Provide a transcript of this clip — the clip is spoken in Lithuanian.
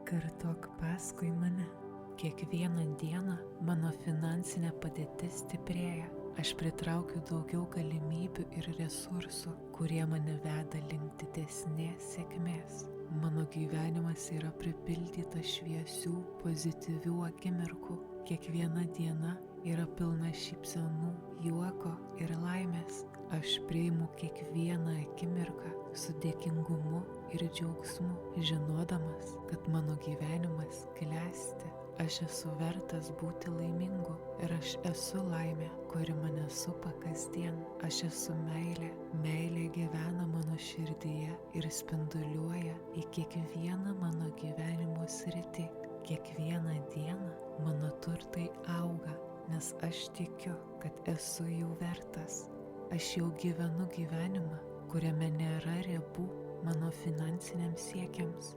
Kartok paskui mane. Kiekvieną dieną mano finansinė padėtis stiprėja. Aš pritraukiu daugiau galimybių ir resursų, kurie mane veda link didesnės sėkmės. Mano gyvenimas yra pripildytas šviesių, pozityvių akimirkų. Kiekviena diena yra pilna šypsenų, juoko ir laimės. Aš priimu kiekvieną akimirką su dėkingumu ir džiaugsmu, žinodamas, kad mano gyvenimas klesti. Aš esu vertas būti laimingu ir aš esu laimė, kuri mane supa kasdien. Aš esu meilė. Meilė gyvena mano širdyje ir spinduliuoja į kiekvieną mano gyvenimo sritį. Kiekvieną dieną mano turtai auga, nes aš tikiu, kad esu jų vertas. Aš jau gyvenu gyvenimą, kuriame nėra ribų mano finansiniams siekiams.